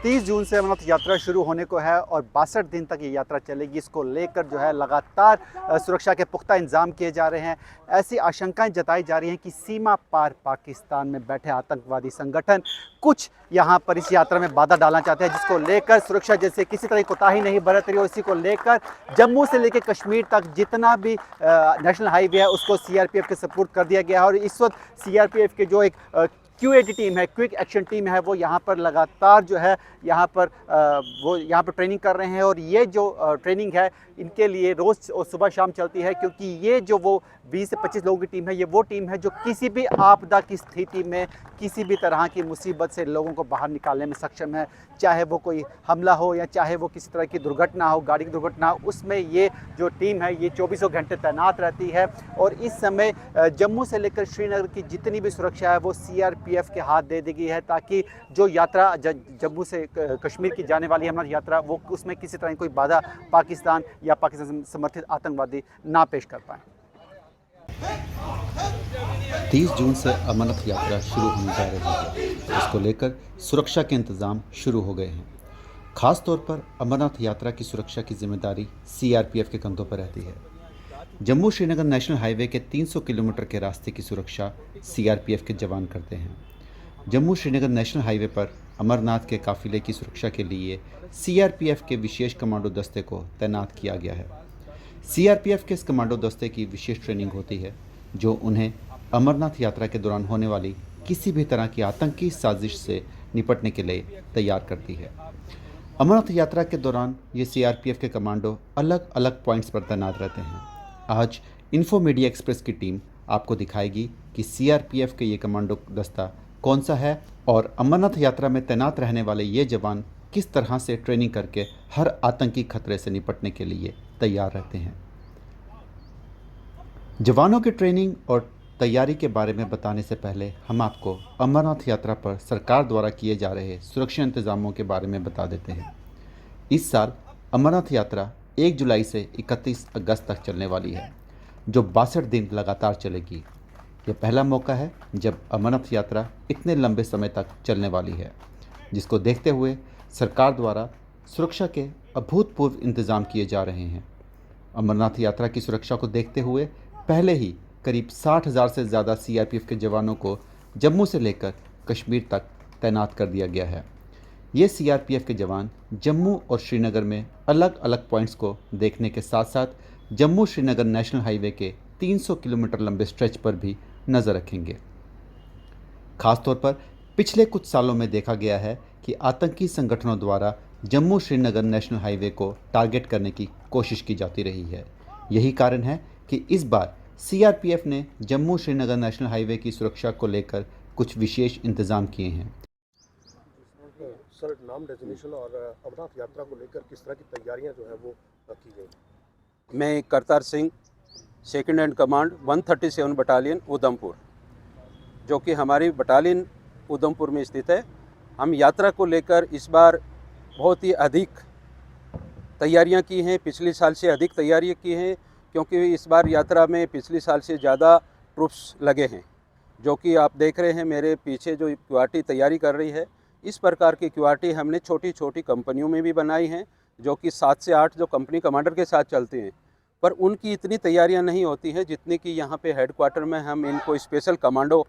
30 जून से अमरनाथ यात्रा शुरू होने को है और 62 दिन तक ये यात्रा चलेगी। इसको लेकर जो है लगातार सुरक्षा के पुख्ता इंतजाम किए जा रहे हैं। ऐसी आशंकाएं जताई जा रही हैं कि सीमा पार पाकिस्तान में बैठे आतंकवादी संगठन कुछ यहाँ पर इस यात्रा में बाधा डालना चाहते हैं, जिसको लेकर सुरक्षा जैसे किसी तरह की कोताही नहीं बरत रही। और इसी को लेकर जम्मू से लेकर कश्मीर तक जितना भी नेशनल हाईवे है उसको सीआरपीएफ के सपोर्ट कर दिया गया है। और इस वक्त सीआरपीएफ के जो एक QAT टीम है, क्विक एक्शन टीम है, वो यहाँ पर लगातार जो है यहाँ पर ट्रेनिंग कर रहे हैं। और ये जो ट्रेनिंग है इनके लिए रोज़ और सुबह शाम चलती है, क्योंकि ये जो वो 20 से 25 लोगों की टीम है, ये वो टीम है जो किसी भी आपदा की स्थिति में किसी भी तरह की मुसीबत से लोगों को बाहर निकालने में सक्षम है। चाहे वो कोई हमला हो या चाहे वो किसी तरह की दुर्घटना हो, गाड़ी की दुर्घटना हो, उसमें ये जो टीम है ये 24 घंटे तैनात रहती है। और इस समय जम्मू से लेकर श्रीनगर की जितनी भी सुरक्षा है वो सीआरपीएफ के हाथ दे दी गई है, ताकि जो यात्रा जम्मू से कश्मीर की जाने वाली है हमारी यात्रा, वो उसमें किसी तरह की कोई बाधा पाकिस्तान या पाकिस्तान समर्थित आतंकवादी ना पेश कर पाए। 30 जून से अमरनाथ यात्रा शुरू होने जा रही है। इसको लेकर सुरक्षा के इंतजाम शुरू हो गए हैं। खास तौर पर अमरनाथ यात्रा की सुरक्षा की जिम्मेदारी सीआरपीएफ के कंधों पर रहती है। जम्मू श्रीनगर नेशनल हाईवे के 300 किलोमीटर के रास्ते की सुरक्षा सीआरपीएफ के जवान करते हैं। जम्मू श्रीनगर नेशनल हाईवे पर अमरनाथ के काफिले की सुरक्षा के लिए सीआरपीएफ के विशेष कमांडो दस्ते को तैनात किया गया है। सीआरपीएफ के इस कमांडो दस्ते की विशेष ट्रेनिंग होती है, जो उन्हें अमरनाथ यात्रा के दौरान होने वाली किसी भी तरह की आतंकी साजिश से निपटने के लिए तैयार करती है। अमरनाथ यात्रा के दौरान ये सीआरपीएफ के कमांडो अलग अलग पॉइंट्स पर तैनात रहते हैं। आज इन्फो मीडिया एक्सप्रेस की टीम आपको दिखाएगी कि सीआरपीएफ के ये कमांडो दस्ता कौन सा है और अमरनाथ यात्रा में तैनात रहने वाले ये जवान किस तरह से ट्रेनिंग करके हर आतंकी खतरे से निपटने के लिए तैयार रहते हैं। जवानों की ट्रेनिंग और तैयारी के बारे में बताने से पहले हम आपको अमरनाथ यात्रा पर सरकार द्वारा किए जा रहे सुरक्षा इंतजामों के बारे में बता देते हैं। इस साल अमरनाथ यात्रा 1 जुलाई से 31 अगस्त तक चलने वाली है, जो 62 दिन लगातार चलेगी। यह पहला मौका है जब अमरनाथ यात्रा इतने लंबे समय तक चलने वाली है, जिसको देखते हुए सरकार द्वारा सुरक्षा के अभूतपूर्व इंतजाम किए जा रहे हैं। अमरनाथ यात्रा की सुरक्षा को देखते हुए पहले ही करीब 60,000 से ज़्यादा सीआरपीएफ के जवानों को जम्मू से लेकर कश्मीर तक तैनात कर दिया गया है। ये सीआरपीएफ के जवान जम्मू और श्रीनगर में अलग अलग पॉइंट्स को देखने के साथ साथ जम्मू श्रीनगर नेशनल हाईवे के 300 किलोमीटर लंबे स्ट्रेच पर भी नज़र रखेंगे। खासतौर पर पिछले कुछ सालों में देखा गया है कि आतंकी संगठनों द्वारा जम्मू श्रीनगर नेशनल हाईवे को टारगेट करने की कोशिश की जाती रही है। यही कारण है कि इस बार सीआरपीएफ ने जम्मू श्रीनगर नेशनल हाईवे की सुरक्षा को लेकर कुछ विशेष इंतजाम किए हैं। सर, नाम डेजिग्नेशन और अमरनाथ यात्रा को लेकर किस तरह की तैयारियां जो है वो की गई? मैं Kartar Singh, second hand command 137 battalion Udhampur, जो कि हमारी बटालियन उधमपुर में स्थित है। हम यात्रा को लेकर इस बार बहुत ही अधिक तैयारियां की हैं, पिछले साल से अधिक तैयारियां की हैं, क्योंकि इस बार यात्रा में पिछले साल से ज़्यादा ट्रूप्स लगे हैं। जो कि आप देख रहे हैं मेरे पीछे जो QRT तैयारी कर रही है, इस प्रकार की QRT हमने छोटी छोटी कंपनियों में भी बनाई हैं, जो कि 7 से 8 जो कंपनी कमांडर के साथ चलती हैं, पर उनकी इतनी तैयारियां नहीं होती हैं जितनी कि यहाँ पे हेडक्वार्टर में हम इनको स्पेशल कमांडो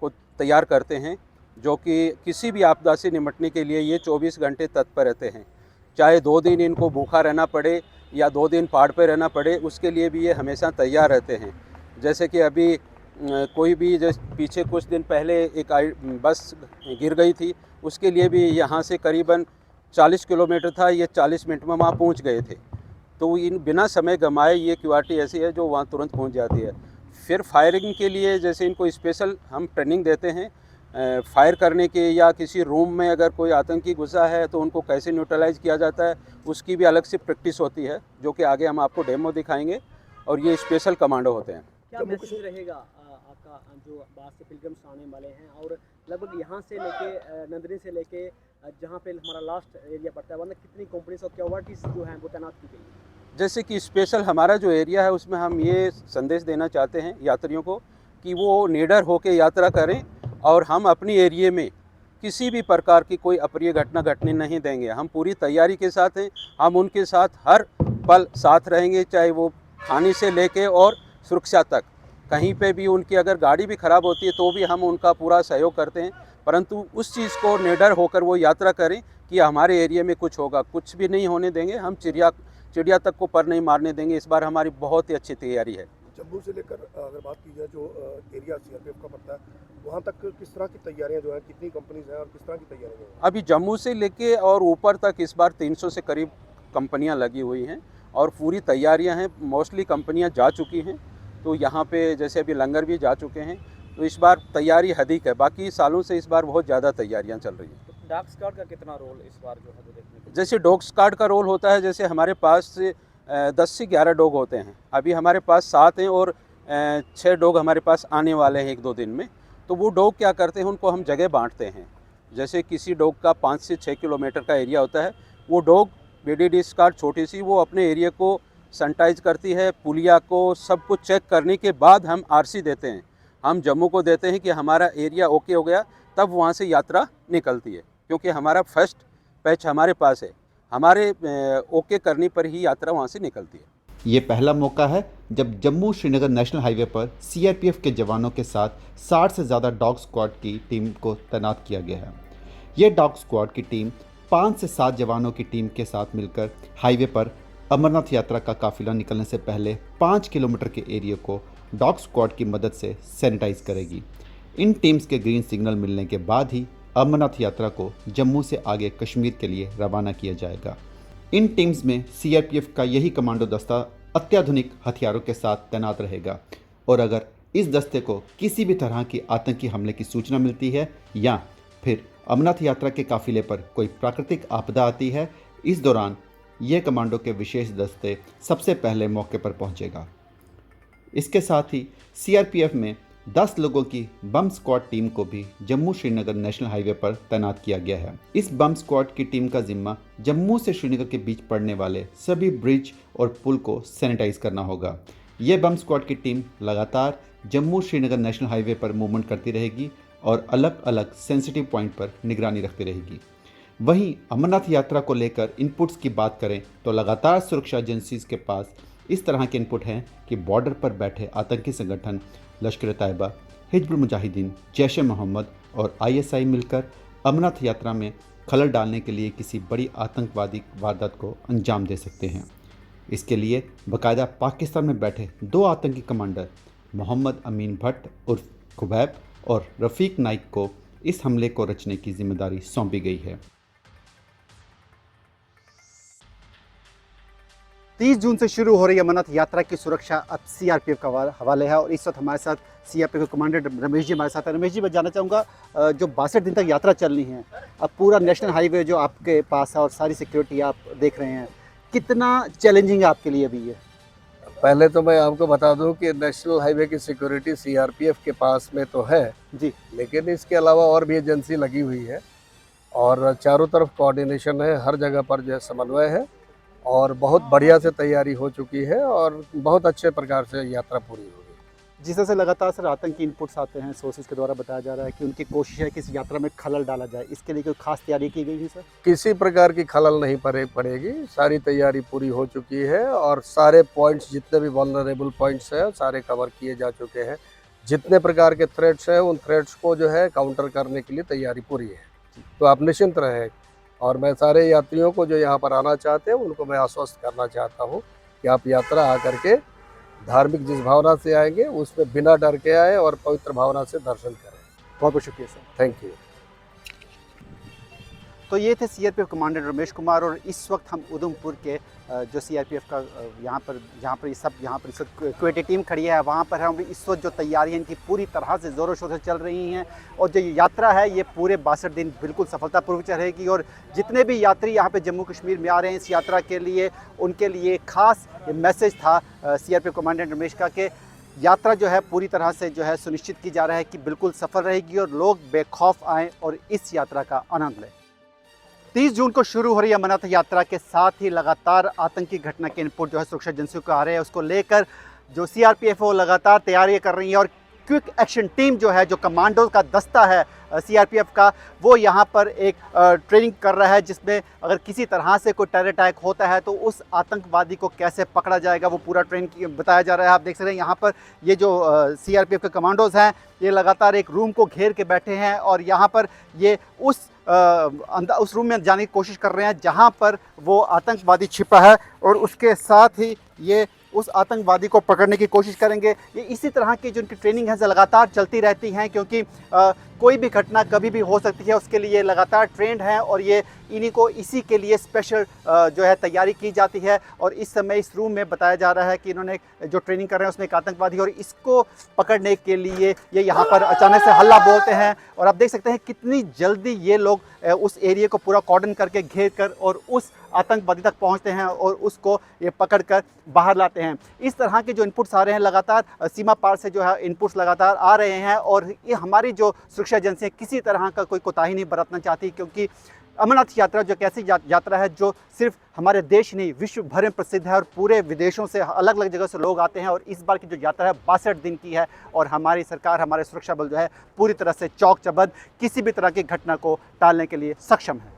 को तैयार करते हैं, जो कि किसी भी आपदा से निपटने के लिए ये 24 घंटे तत्पर रहते हैं। चाहे 2 दिन इनको भूखा रहना पड़े या 2 दिन पहाड़ पे रहना पड़े, उसके लिए भी ये हमेशा तैयार रहते हैं। जैसे कि अभी कोई भी जैसे पीछे कुछ दिन पहले एक बस गिर गई थी, उसके लिए भी यहाँ से करीबन 40 किलोमीटर था, ये 40 मिनट में वहाँ पहुँच गए थे। तो इन बिना समय गंवाए ये QRT ऐसी है जो वहाँ तुरंत पहुँच जाती है। फिर फायरिंग के लिए जैसे इनको स्पेशल हम ट्रेनिंग देते हैं फायर करने के, या किसी रूम में अगर कोई आतंकी घुसा है तो उनको कैसे न्यूट्रलाइज़ किया जाता है, उसकी भी अलग से प्रैक्टिस होती है, जो कि आगे हम आपको डेमो दिखाएंगे। और ये स्पेशल कमांडो होते हैं। क्या मैसेज रहेगा आपका जो बाहर से पिलग्रिम्स आने वाले हैं, और लगभग यहाँ से लेके नंदनी से लेके जहाँ पे हमारा लास्ट एरिया पड़ता है, वहाँ कितनी कंपनीज और QRTs जो हैं वो तैनात की गई है? जैसे कि स्पेशल हमारा जो एरिया है उसमें हम ये संदेश देना चाहते हैं यात्रियों को कि वो निडर होकर यात्रा करें, और हम अपनी एरिया में किसी भी प्रकार की कोई अप्रिय घटना घटने नहीं देंगे। हम पूरी तैयारी के साथ हैं, हम उनके साथ हर पल साथ रहेंगे, चाहे वो खाने से लेके और सुरक्षा तक। कहीं पे भी उनकी अगर गाड़ी भी ख़राब होती है तो भी हम उनका पूरा सहयोग करते हैं, परंतु उस चीज़ को निडर होकर वो यात्रा करें कि हमारे एरिया में कुछ होगा, कुछ भी नहीं होने देंगे। हम चिड़िया तक को पर नहीं मारने देंगे। इस बार हमारी बहुत ही अच्छी तैयारी है। जम्मू से लेकर अगर बात की जाए, जो एरिया सीआरपीएफ का पड़ता है, वहाँ तक किस तरह की तैयारियाँ जो हैं, कितनी कंपनीज हैं और किस तरह की तैयारियाँ हैं? अभी जम्मू से लेके और ऊपर तक इस बार 300 से करीब कंपनियां लगी हुई हैं और पूरी तैयारियां हैं। मोस्टली कंपनियां जा चुकी हैं, तो यहाँ पे जैसे अभी लंगर भी जा चुके हैं, तो इस बार तैयारी अधिक है। बाकी सालों से इस बार बहुत ज़्यादा तैयारियां चल रही हैं। डार्क स्काउट का कितना रोल इस बार जो है वो देखने को जैसे डॉग स्क्वाड का रोल होता है, जैसे हमारे पास 10 से 11 डॉग होते हैं, अभी हमारे पास 7 हैं और 6 डॉग हमारे पास आने वाले हैं 1-2 दिन में। तो वो डॉग क्या करते हैं, उनको हम जगह बांटते हैं। जैसे किसी डॉग का 5 से 6 किलोमीटर का एरिया होता है, वो डॉग BDD स्क्वाड छोटी सी वो अपने एरिया को सैनिटाइज करती है, पुलिया को सब कुछ चेक करने के बाद हम RC देते हैं। हम जम्मू को देते हैं कि हमारा एरिया ओके हो गया, तब वहाँ से यात्रा निकलती है, क्योंकि हमारा फर्स्ट पैच हमारे पास है। हमारे ओके करने पर ही यात्रा वहाँ से निकलती है। ये पहला मौका है जब जम्मू श्रीनगर नेशनल हाईवे पर CRPF के जवानों के साथ 60 से ज़्यादा डॉग स्क्वाड की टीम को तैनात किया गया है। ये डॉग स्क्वाड की टीम 5 से 7 जवानों की टीम के साथ मिलकर हाईवे पर अमरनाथ यात्रा का काफिला निकलने से पहले 5 किलोमीटर के एरिया को डॉग स्क्वाड की मदद से सैनिटाइज करेगी। इन टीम्स के ग्रीन सिग्नल मिलने के बाद ही अमरनाथ यात्रा को जम्मू से आगे कश्मीर के लिए रवाना किया जाएगा। इन टीम्स में CRPF का यही कमांडो दस्ता अत्याधुनिक हथियारों के साथ तैनात रहेगा और अगर इस दस्ते को किसी भी तरह की आतंकी हमले की सूचना मिलती है या फिर अमरनाथ यात्रा के काफिले पर कोई प्राकृतिक आपदा आती है, इस दौरान ये कमांडो के विशेष दस्ते सबसे पहले मौके पर पहुंचेगा। इसके साथ ही CRPF में 10 लोगों की बम स्क्वाड टीम को भी जम्मू श्रीनगर नेशनल हाईवे पर तैनात किया गया है। इस बम स्क्वाड की टीम का जिम्मा जम्मू से श्रीनगर के बीच पड़ने वाले सभी ब्रिज और पुल को सैनिटाइज करना होगा। ये बम स्क्वाड की टीम लगातार जम्मू श्रीनगर नेशनल हाईवे पर मूवमेंट करती रहेगी और अलग अलग सेंसिटिव पॉइंट पर निगरानी रखती रहेगी। वहीं अमरनाथ यात्रा को लेकर इनपुट्स की बात करें तो लगातार सुरक्षा एजेंसीज के पास इस तरह के इनपुट हैं कि बॉर्डर पर बैठे आतंकी संगठन लश्कर-ए-तैयबा, हिजबुल मुजाहिदीन, जैश-ए-मोहम्मद और ISI मिलकर अमरनाथ यात्रा में खलल डालने के लिए किसी बड़ी आतंकवादी वारदात को अंजाम दे सकते हैं। इसके लिए बाकायदा पाकिस्तान में बैठे 2 आतंकी कमांडर मोहम्मद अमीन भट्ट उर्फ खुबैब और रफ़ीक नाइक को इस हमले को रचने की जिम्मेदारी सौंपी गई है। 30 जून से शुरू हो रही अमरनाथ यात्रा की सुरक्षा अब CRPF का हवाले है और इस वक्त हमारे साथ CRPF के कमांडर रमेश जी हमारे साथ हैं। रमेश जी, मैं जानना चाहूँगा, जो 62 दिन तक यात्रा चलनी है, अब पूरा नेशनल हाईवे जो आपके पास है और सारी सिक्योरिटी आप देख रहे हैं, कितना चैलेंजिंग है आपके लिए अभी ये? पहले तो मैं आपको बता दूं कि नेशनल हाईवे की सिक्योरिटी CRPF के पास में तो है जी, लेकिन इसके अलावा और भी एजेंसी लगी हुई है और चारों तरफ कोऑर्डिनेशन है, हर जगह पर जो है समन्वय है और बहुत बढ़िया से तैयारी हो चुकी है और बहुत अच्छे प्रकार से यात्रा पूरी होगी। जिस तरह से लगातार सर आतंकी इनपुट्स आते हैं, सोर्सेज के द्वारा बताया जा रहा है कि उनकी कोशिश है कि इस यात्रा में खलल डाला जाए, इसके लिए कोई खास तैयारी की गई है सर? किसी प्रकार की खलल नहीं पड़ेगी, सारी तैयारी पूरी हो चुकी है और सारे पॉइंट्स जितने भी वल्नरेबल पॉइंट्स हैं सारे कवर किए जा चुके हैं। जितने प्रकार के थ्रेट्स हैं उन थ्रेट्स को जो है काउंटर करने के लिए तैयारी पूरी है, तो आप निश्चिंत रहें। और मैं सारे यात्रियों को जो यहाँ पर आना चाहते हैं उनको मैं आश्वस्त करना चाहता हूँ कि आप यात्रा आकर के धार्मिक जिस भावना से आएंगे उसमें बिना डर के आए और पवित्र भावना से दर्शन करें। बहुत बहुत शुक्रिया सर। Thank you. तो ये थे CRPF कमांडर रमेश कुमार और इस वक्त हम उधमपुर के जो CRPF का यहाँ पर इस वक्त क्वेटी टीम खड़ी है, वहाँ पर हम इस वक्त जो तैयारियाँ इनकी पूरी तरह से ज़ोरों शोरों से चल रही हैं और जो यात्रा है ये पूरे 62 दिन बिल्कुल सफलतापूर्वक चलेगी और जितने भी यात्री यहाँ पे जम्मू कश्मीर में आ रहे हैं इस यात्रा के लिए, उनके लिए खास मैसेज था CRPF कमांडर रमेश का कि यात्रा जो है पूरी तरह से जो है सुनिश्चित की जा रहा है कि बिल्कुल सफल रहेगी और लोग बेखौफ आएँ और इस यात्रा का आनंद लें। 30 जून को शुरू हो रही अमरनाथ यात्रा के साथ ही लगातार आतंकी घटना के इनपुट जो है सुरक्षा एजेंसियों को आ रहे हैं, उसको लेकर जो CRPF वो लगातार तैयारियां कर रही है और क्विक एक्शन टीम जो है, जो कमांडो का दस्ता है सीआरपीएफ का, वो यहाँ पर एक ट्रेनिंग कर रहा है, जिसमें अगर किसी तरह से कोई टेरर अटैक होता है तो उस आतंकवादी को कैसे पकड़ा जाएगा, वो पूरा ट्रेनिंग बताया जा रहा है। आप देख सकते हैं यहाँ पर ये जो सीआरपीएफ के कमांडोज हैं, ये लगातार एक रूम को घेर के बैठे हैं और यहाँ पर ये उस रूम में जाने की कोशिश कर रहे हैं जहाँ पर वो आतंकवादी छिपा है, और उसके साथ ही ये उस आतंकवादी को पकड़ने की कोशिश करेंगे। ये इसी तरह की जो उनकी ट्रेनिंग है लगातार चलती रहती हैं, क्योंकि कोई भी घटना कभी भी हो सकती है, उसके लिए लगातार ट्रेंड हैं और ये इन्हीं को इसी के लिए स्पेशल जो है तैयारी की जाती है। और इस समय इस रूम में बताया जा रहा है कि इन्होंने जो ट्रेनिंग कर रहे हैं उसमें एक आतंकवादी, और इसको पकड़ने के लिए ये यहाँ पर अचानक से हल्ला बोलते हैं। और आप देख सकते हैं कितनी जल्दी ये लोग उस एरिया को पूरा कॉर्डन करके घेर कर और उस आतंकवादी तक पहुंचते हैं और उसको ये पकड़ कर बाहर लाते हैं। इस तरह के जो इनपुट्स आ रहे हैं लगातार सीमा पार से, जो है इनपुट्स लगातार आ रहे हैं, और ये हमारी जो सुरक्षा एजेंसी किसी तरह का कोई कोताही नहीं बरतना चाहती, क्योंकि अमरनाथ यात्रा जो एक ऐसी यात्रा है जो सिर्फ हमारे देश नहीं विश्व भर में प्रसिद्ध है, और पूरे विदेशों से अलग अलग जगह से लोग आते हैं। और इस बार की जो यात्रा है 62 दिन की है, और हमारी सरकार, हमारे सुरक्षा बल जो है पूरी तरह से चौक चबंद किसी भी तरह की घटना को टालने के लिए सक्षम है।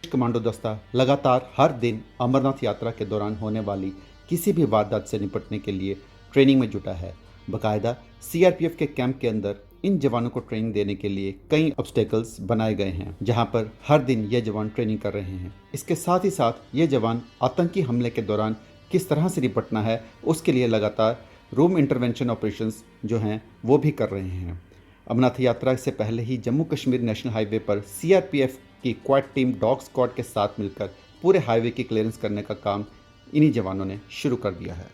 कमांडो दस्ता लगातार हर दिन अमरनाथ यात्रा के दौरान होने वाली किसी भी वारदात से निपटने के लिए ट्रेनिंग में जुटा है। बाकायदा सीआरपीएफ के कैंप के अंदर इन जवानों को ट्रेनिंग देने के लिए कई ऑब्स्टेकल्स बनाए गए हैं, जहां पर हर दिन ये जवान ट्रेनिंग कर रहे हैं। इसके साथ ही साथ ये जवान आतंकी हमले के दौरान किस तरह से निपटना है उसके लिए लगातार रूम इंटरवेंशन ऑपरेशंस जो हैं वो भी कर रहे हैं। अमरनाथ यात्रा से पहले ही जम्मू कश्मीर नेशनल हाईवे पर सीआरपीएफ की क्वाड टीम डॉग स्क्वाड के साथ मिलकर पूरे हाईवे की क्लियरेंस करने का काम इन्हीं जवानों ने शुरू कर दिया है।